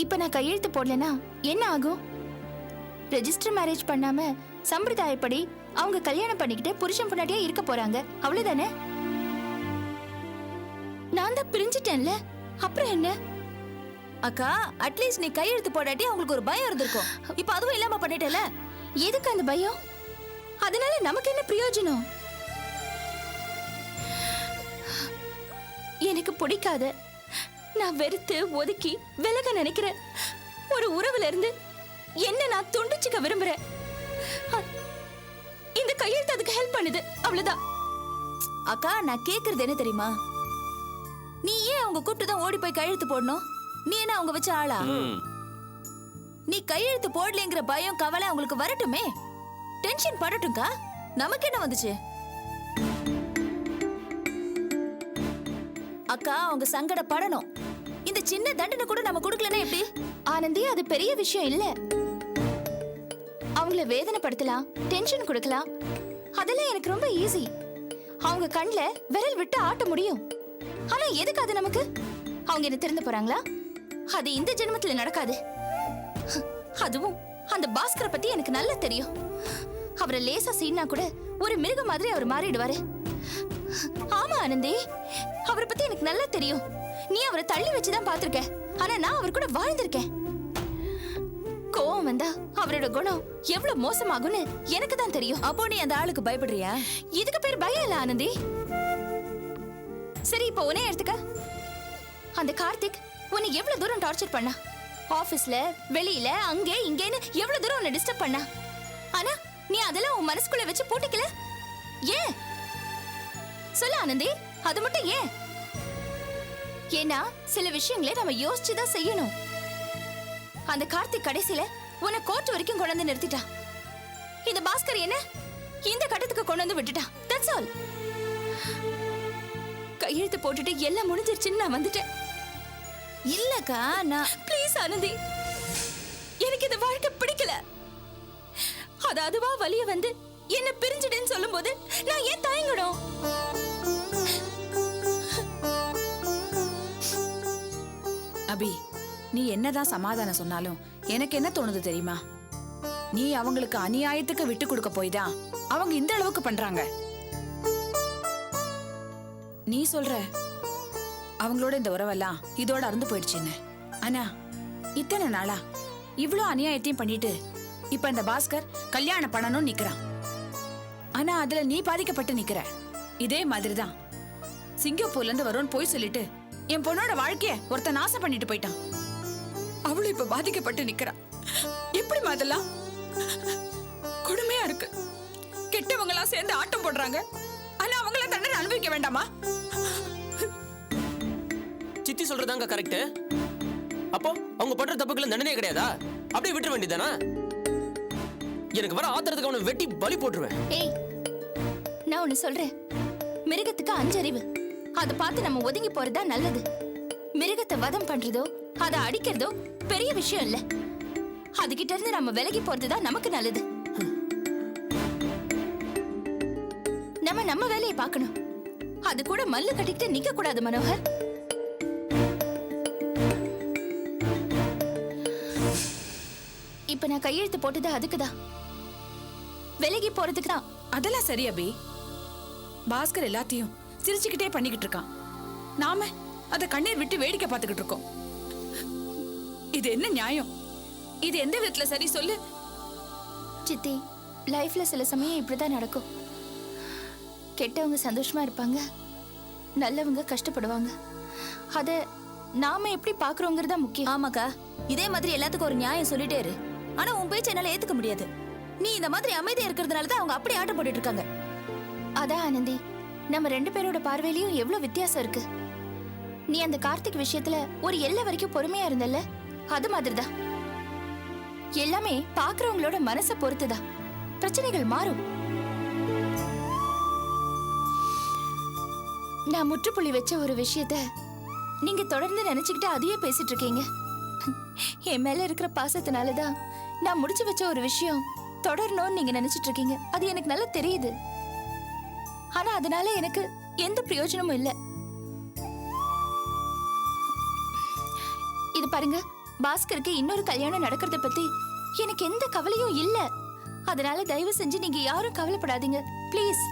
இப்ப நான் கையெழுத்து போடலனா என்ன ஆகும்? ரெஜிஸ்டர் மேரேஜ் பண்ணாம சம்பிரதாயப்படி அவங்க கல்யாணம் பண்ணிக்கிட்டு புருஷன் பொண்டாட்டியா இருக்க போறாங்க, அவ்வளவுதானே? நான் தான் பிரிஞ்சிட்டேன்ல, அப்புறம் என்ன? அக்கா, அட்லீஸ்ட் நீ கையெழுத்து போடாட்டி அவங்களுக்கு ஒரு பயம் இருந்திருக்கும். இப்ப அதுவும் இல்லாம பண்ணிட்டல. எதுக்கு அந்த பயம்? அதனால நமக்கு என்ன பிரயோஜனம்? எனக்கு பிடிக்காத, நான் வெறுத்து ஒதுக்கி விலக நினைக்கிறேன் ஒரு உறவுல இருந்து என்ன நான் துண்டிச்சுக்க விரும்புறேன். இந்த கையெழுத்து அதுக்கு ஹெல்ப் பண்ணுது, அவ்வளவுதான். அக்கா, நான் கேக்குறது என்ன தெரியுமா? நீ ஏன் அவங்க கூப்பிட்டுதான் ஓடி போய் கையெழுத்து போடணும்? நீ என்ன அவங்க வச்ச ஆளா? நீ கையெழுத்து போடலங்கிற பயம் கவலை அவங்களுக்கு வரட்டுமே, டென்ஷன் படட்டும்க்கா. நமக்கு என்ன வந்துச்சு? அக்கா, அவங்க சங்கடப்படணும். இந்த சின்ன தண்டனை கூட நம்ம கொடுக்கலன்னா எப்படி? ஆனந்தி, அது பெரிய விஷயம் இல்ல. அவங்கள வேதனைப்படுத்தலாம், டென்ஷன் கொடுக்கலாம், அதெல்லாம் எனக்கு ரொம்ப ஈஸி. அவங்க கண்ணுல விரல் விட்டு ஆட்ட முடியும். ஆனா எதுக்கு அது நமக்கு? அவங்க என்ன திறந்து போறாங்களா? அது இந்த ஜென்மத்துல நடக்காது. அதுவும் அந்த பாஸ்கரை பத்தி எனக்கு நல்லா தெரியும். அவரை லேசா சீனா கூட ஒரு மிருகம் மாதிரி அவர் மாறிடுவாரு. ஆமா ஆனந்தி, அவரை பத்தி எனக்கு நல்லா தெரியும். நீ அவரை தள்ளி வச்சுதான் பாத்திருக்க, ஆனா நான் அவர் கூட வாழ்ந்திருக்கேன். கோவம் வந்தா அவரோட குணம் எவ்வளவு மோசமாகும்னு எனக்கு தான் தெரியும். அப்போ நீ அந்த ஆளுக்கு பயப்படுறியா? இதுக்கு பேர் பயம் இல்ல ஆனந்தி. சரி, இப்போ உன்னை எடுத்துக்க. அந்த கார்த்திக் உன்னை எவ்வளவு தூரம் டார்ச்சர் பண்ணா? ஆபீஸ்ல, வெளியில, அங்கே இங்கேன்னு எவ்வளவு தூரம் உன்னை டிஸ்டர்ப் பண்ணா? ஆனா நீ அதெல்லாம் உன் மனசுக்குள்ள வச்சு போட்டிக்கல. ஏன் சொல்ல ஆனந்தி, அது மட்டும் ஏன்? ஏன்னா சில விஷயங்களை நம்ம யோசிச்சுதான் செய்யணும். அந்த கார்த்திக் கடைசியில உன்னை கோர்ட் வரைக்கும் கொண்டு வந்து நிறுத்திட்டான். இந்த பாஸ்கர் என்ன இந்த கட்டத்துக்கு கொண்டு வந்து விட்டுட்டான். That's all. கையெழுத்து போட்டுட்டு எல்லாம் முடிஞ்சிருச்சுன்னு நான் வந்துட்டேன். இல்லக்கா, நான் ப்ளீஸ் ஆனந்தி, எனக்கு இந்த வாழ்க்கை பிடிக்கல. அது அதுவா வலிய வந்து என்ன பிரிஞ்சிடுன்னு சொல்லும் போது நான் ஏன் தயங்கணும்? அபி, நீ என்னதான் சமாதானம் சொன்னாலும் எனக்கு என்ன தோணுது தெரியுமா? நீ அவங்களுக்கு அநியாயத்துக்கு விட்டு கொடுக்க போய்தான் அவங்க இந்த அளவுக்கு பண்றாங்க. நீ சொல்ற அவங்களோட இந்த உறவெல்லாம் இதோட அறுந்து போயிடுச்சுன்னு. ஆனா இத்தனை நாளா இவ்ளோ அநியாயத்தையும் பண்ணிட்டு இப்ப இந்த பாஸ்கர் கல்யாணம் பண்ணணும்னு நிக்கிறான். ஆனா அதுல நீ பாதிக்கப்பட்டு நிக்கிற. இதே மாதிரிதான் சிங்கப்பூர்ல இருந்து வரும்னு போய் சொல்லிட்டு என் பொண்ணோட வாழ்க்கைய ஒருத்த நாசம் பண்ணிட்டு போயிட்டான். அவளும் இப்ப பாதிக்கப்பட்டு நிக்கிறா. எப்படி அதெல்லாம் கொடுமையா இருக்கு. கெட்டவங்க எல்லாம் சேர்ந்து ஆட்டம் போடுறாங்க, ஆனா அவங்கள தண்டனை அனுபவிக்க வேண்டாமா? சித்தி சொல்றதாங்க கரெக்ட். அப்போ அவங்க பண்ற தப்புக்குள்ள தண்டனையே கிடையாதா? அப்படியே விட்டுற வேண்டியதானா? எனக்கு வர ஆத்திரத்துக்கு அவனை வெட்டி பலி போட்டுருவேன். ஏய், நான் ஒன்னு சொல்றேன். மிருகத்துக்கு 5 அறிவு. அதை பார்த்து நம்ம ஒதுங்கி போறதா நல்லது. மிருகத்தை வதம் பண்றதோ அதை அடிக்கிறதோ பெரிய விஷயம் இல்ல. அதுகிட்ட இருந்து நம்ம விலகி போறதுதான் நமக்கு நல்லது. நம்ம வேலையை பார்க்கணும். அது கூட மல்லு கட்டிக்கிட்டு நிக்க கூடாது மனோகர். இப்ப நான் கையெழுத்து போட்டது அதுக்குதான், விலகி போறதுக்கு தான். அதெல்லாம் சரி அபி. பாஸ்கர் எல்லாத்தையும் சிரிச்சுக்கிட்டே பண்ணிக்கிட்டு இருக்கான். நாம அத கண்ணீர் விட்டு வேடிக்கை பார்த்துக்கிட்டு இருக்கோம். இது என்ன நியாயம்? இது எந்த விதத்துல சரி சொல்லு? சித்தி, லைஃப்ல சில சமயம் இப்படிதான் நடக்கும். கெட்டவங்க சந்தோஷமா இருப்பாங்க, நல்லவங்க கஷ்டப்படுவாங்க. அத நாம எப்படி பாக்குறோங்கிறதா முக்கியம். ஆமாக்கா, இதே மாதிரி எல்லாத்துக்கும் ஒரு நியாயம் சொல்லிட்டே இரு. ஆனா உன் பேச்ச என்னால ஏத்துக்க முடியாது. நீ இந்த மாதிரி அமைதியா இருக்கிறதுனாலதான் அவங்க அப்படி ஆட்டம் போட்டுட்டு இருக்காங்க. அதான் ஆனந்தி, நம்ம 2 பேரோட பார்வையிலயும் எவ்வளவு வித்தியாசம் இருக்கு. நீ அந்த கார்த்திக் விஷயத்துல ஒரு எல்லை வரைக்கும் பொறுமையா இருந்தல்ல, அது மாதிரிதான். எல்லாமே பாக்குறவங்களோட மனசை பொறுத்துதான். பிரச்சனைகள் மாறும். நான் முற்றுப்புள்ளி வச்ச ஒரு விஷயத்த நீங்க தொடர்ந்து நினைச்சுக்கிட்டு அதையே பேசிட்டு இருக்கீங்க. என் மேல இருக்கிற பாசத்தினாலதான் நான் முடிச்சு வச்ச ஒரு விஷயம் தொடரணும்னு நீங்க நினைச்சிட்டு இருக்கீங்க. அது எனக்கு நல்லா தெரியுது. ஆனா அதனால எனக்கு எந்த பிரயோஜனமும் இல்ல. இது பாருங்க, பாஸ்கருக்கு இன்னொரு கல்யாணம் நடக்கிறத பத்தி எனக்கு எந்த கவலையும் இல்ல. அதனால தயவு செஞ்சு நீங்க யாரும் கவலைப்படாதீங்க ப்ளீஸ்.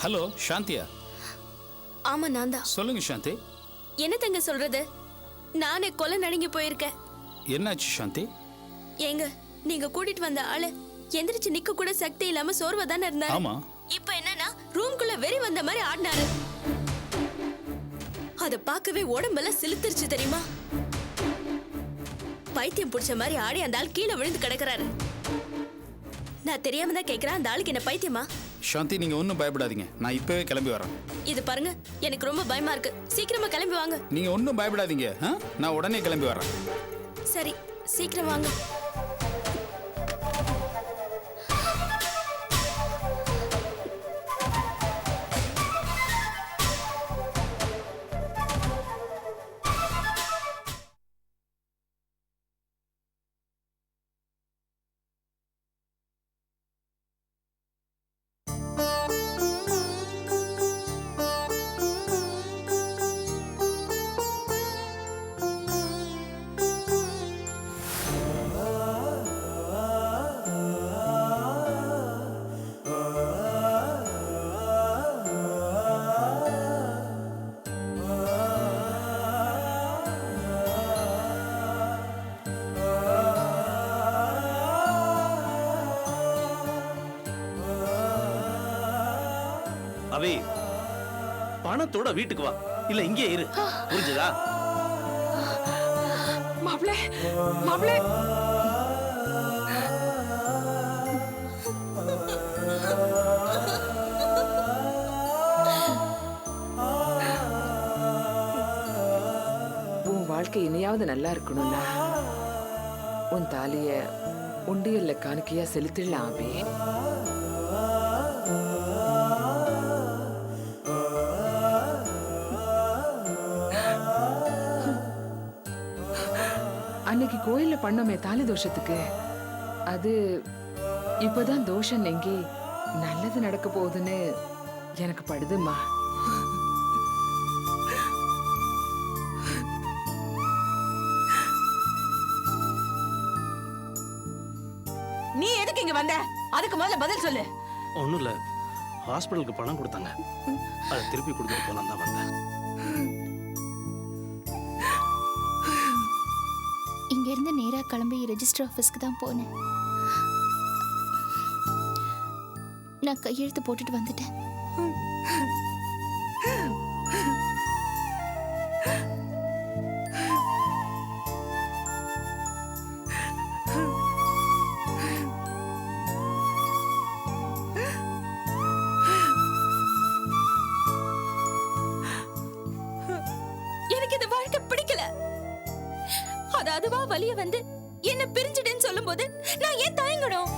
ஹலோ சாந்தியா? ஆமா நான் தான். சொல்லுங்க சாந்தி. என்ன தங்க சொல்றது, நானே கொலை நடுங்கி போயிருக்கேன். என்னாச்சு சாந்தி? ஏங்க, நீங்க கூட்டிட்டு வந்த ஆளு எந்திரிச்சு நிக்க கூட சக்தி இல்லாம சோர்வா தானே இருந்தாரு. ஆமா. இப்ப என்னன்னா ரூம்குள்ள வெறி வந்த மாதிரி ஆடினாரு. அத பார்க்கவே உடம்பெல்லாம் சிலுத்துருச்சு தெரியுமா? பைத்தியம் பிடிச்ச மாதிரி ஆடி அந்த ஆள் கீழே விழுந்து கிடக்குறாரு. நான் தெரியாம தான் கேக்குறேன், அந்த ஆளுக்கு என்ன பைத்தியமா? சாந்தி, நீங்க ஒன்றும் பயப்படாதீங்க, நான் இப்பவே கிளம்பி வரேன். இது பாருங்க, எனக்கு ரொம்ப பயமா இருக்கு. சீக்கிரமா கிளம்பி வாங்க. நீங்க ஒன்றும் பயப்படாதீங்க, நான் உடனே கிளம்பி வரேன். சரி, சீக்கிரம் வாங்க. அவை பணத்தோட வீட்டுக்கு வா, இல்ல இங்கே இரு, புரிஞ்சுதா? மாப்பிளே மாப்பிளே உன் வாழ்க்கை இனியாவது நல்லா இருக்கணும்னா உன் தாலிய உண்டியல்ல காணிக்கையா செலுத்திடலாம் அபி. அன்னைக்கு கோயில்ல பண்ணோமே தாலி தோஷத்துக்கு, அது இப்பதான் தோஷம் நீங்கி நல்லது நடக்க போகுதுன்னு எனக்கு படுதுமா. நீ எதுக்கு இங்க வந்த? அதுக்கு முதல்ல பதில் சொல்லு. ஒண்ணும் இல்ல, ஹாஸ்பிடலுக்கு பணம் கொடுத்தாங்க, அதை திருப்பி கொடுத்துட்டு போலாம் தான் வந்தேன். இங்க இருந்து நேரா கிளம்பி ரெஜிஸ்டர் ஆபீஸ்க்கு தான் போனேன். நான் கையெழுத்து போட்டுட்டு வந்துட்டேன். எனக்கு இந்த வாழ்க்கை பிடிக்கல. அது அதுவா வலிய வந்து என்ன பிரிஞ்சிடுன்னு சொல்லும்போது நான் ஏன் தயங்கணும்?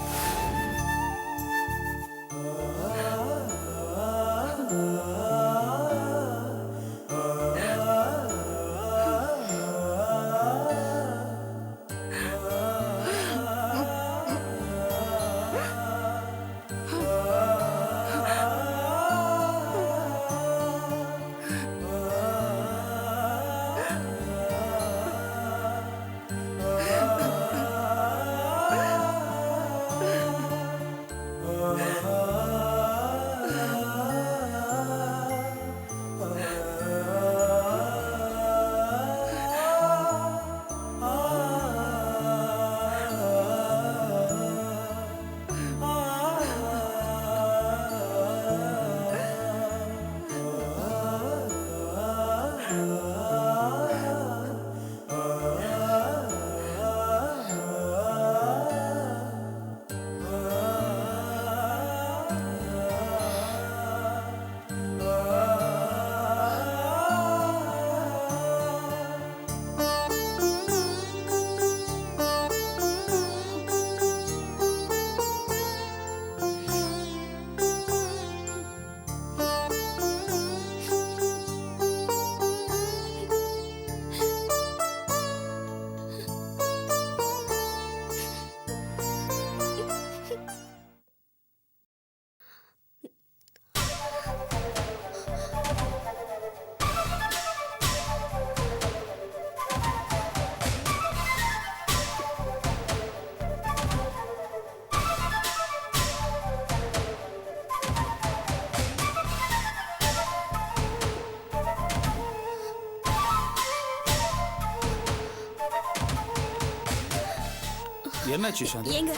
என்னாச்சு சாந்தி? ஏங்க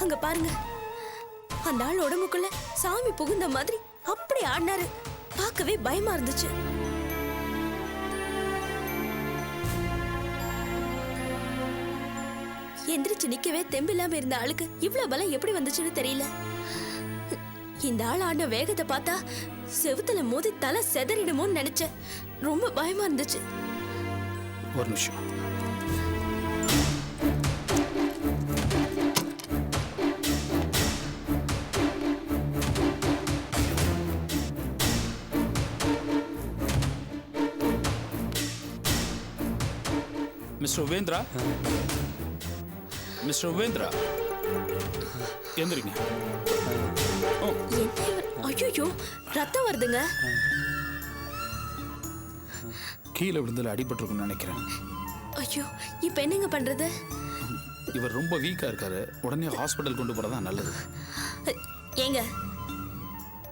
அங்க பாருங்க, அந்த ஆள் உடம்புக்குள்ள சாமி புகுந்த மாதிரி அப்படி ஆடினாரு. பார்க்கவே பயமா இருந்துச்சு. எந்திரிச்சு நிக்கவே தெம்பில்லாம இருந்த ஆளுக்கு இவ்வளவு பலம் எப்படி வந்துச்சுன்னு தெரியல. இந்த ஆள் ஆடின வேகத்தை பார்த்தா செவுத்துல மோதி தலை செதறிடுமோன்னு நினைச்சேன். ரொம்ப பயமா இருந்துச்சு. ஒரு நிமிஷம். மிஸ்டர் உபேந்திரா, மிஸ்டர் உபேந்திரா, எந்திரிங்க. ஐயோ, ரத்தம் வருதுங்க. கீழே விழுந்தல அடிபட்டிருக்குன்னு நினைக்கிறேன். ஐயோ, இப்ப என்னங்க பண்றது? இவர் ரொம்ப வீக்கா இருக்காரு, உடனே ஹாஸ்பிடல் கொண்டு போறதா நல்லது. ஏங்க,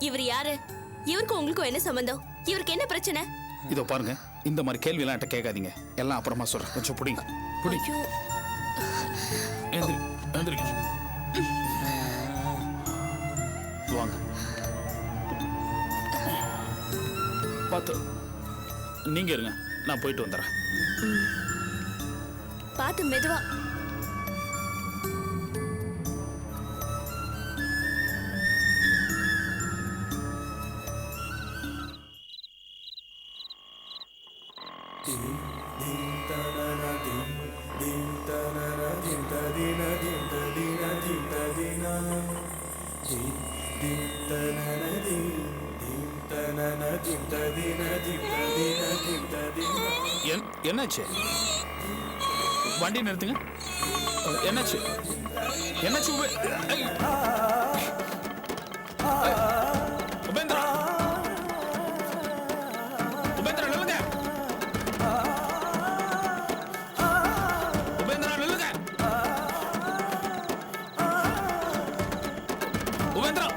இவர் யாரு? இவருக்கும் உங்களுக்கும் என்ன சம்பந்தம்? இவருக்கு என்ன பிரச்சனை? இதோ பாருங்க, இந்த மாதிரி கேள்வி எல்லாம் என்கிட்ட கேட்காதீங்க. எல்லாம் அப்புறமா சொல்றேன். கொஞ்சம் புடிங்க. புடிங்க. எந்திரி, எந்திரிங்க. வாங்க. பார்த்து நீங்க இருங்க, நான் போயிட்டு வந்துடுறேன். பார்த்து மெதுவா. என்னாச்சு? வண்டி நிறுத்துங்க. என்னாச்சு? என்னாச்சு? உபேந்திரா, உபேந்திரா நில்லுங்க. உபேந்திரா நில்லுங்க. உபேந்திரா,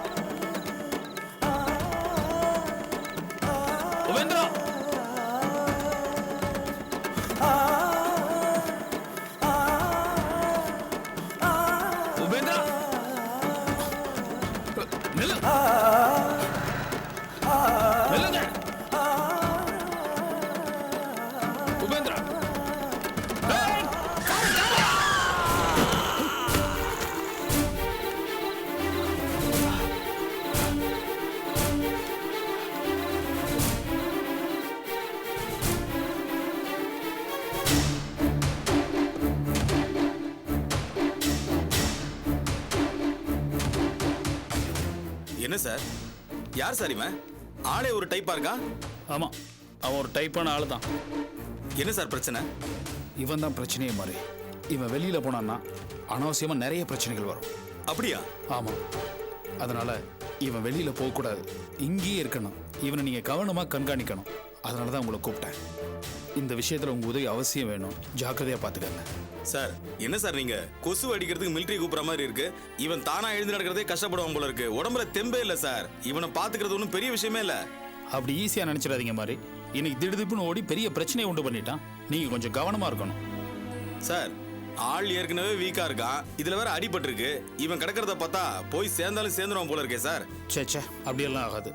உபேந்திரா. உபேந்திரா நில்லு. நில்லுங்க. உபேந்திரா. ஏய்! என்ன சார்? யார் சார் இவன்? ஆளே ஒரு டைப்பா இருக்கான். ஆமா, அவன் ஒரு டைப்பான ஆளு தான். என்ன சார் பிரச்சனை? இவன் தான் பிரச்சனையே மாதிரி. இவன் வெளியில போனான்னா அனாவசியமா நிறைய பிரச்சனைகள் வரும். அப்படியா? ஆமா, அதனால இவன் வெளியில போக கூடாது, இங்கேயே இருக்கணும். இவனை நீங்க கவனமா கண்காணிக்கணும். அதனால தான் உங்களை கூப்பிட்டேன். இந்த விஷயத்துல உங்க உதவி அவசியம் வேணும். ஜாக்கிரதையா பாத்துக்கங்க. சார் என்ன சார் நீங்க கொசு அடிக்கிறதுக்கு மிலிட்டரி கூப்பிடுற மாதிரி இருக்கு. இவன் தானா எழுந்து நடக்கிறதே கஷ்டப்படுவான் போல இருக்கு. உடம்புல தெம்பே இல்ல சார். இவனை பாத்துக்கிறது ஒன்றும் பெரிய விஷயமே இல்ல. அப்படி ஈஸியா நினைச்சிடாதீங்க மாதிரி. இன்னைக்கு திடுதிப்புன்னு ஓடி பெரிய பிரச்சனையை உண்டு பண்ணிட்டான். நீங்க கொஞ்சம் கவனமா இருக்கணும். சார் ஆள் ஏற்கனவே வீக்கா இருக்கான். இதுல வேற அடிபட்டு இருக்கு. இவன் கிடக்கிறத பார்த்தா போய் சேர்ந்தாலும் சேர்ந்துருவான் போல இருக்கே சார். சேச்சே, அப்படியெல்லாம் ஆகாது.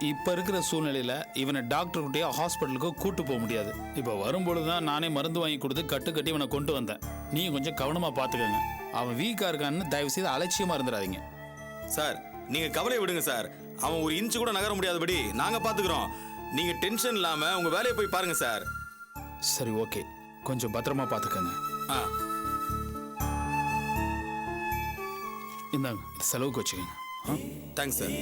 இப்போ இருக்கிற சூழ்நிலையில் இவனை டாக்டர்கிட்டயோ ஹாஸ்பிட்டலுக்கோ கூட்டு போக முடியாது. இப்போ வரும்பொழுது தான் நானே மருந்து வாங்கி கொடுத்து கட்டி இவனை கொண்டு வந்தேன். நீங்கள் கொஞ்சம் கவனமாக பார்த்துக்கோங்க. அவன் வீக்காக இருக்கான்னு தயவு செய்து அலட்சியமாக இருந்துடாதீங்க. சார் நீங்க கவலை விடுங்க சார். அவன் ஒரு இன்ச்சு கூட நகர முடியாதபடி நாங்க பாத்துக்கிறோம். நீங்க டென்ஷன் இல்லாம உங்க வேலையை போய் பாருங்க சார். சரி, ஓகே, கொஞ்சம் பத்திரமா பார்த்துக்கோங்க. ஆ இந்தாங்க, செலவுக்கு வச்சுக்கோங்க. Thanks sir.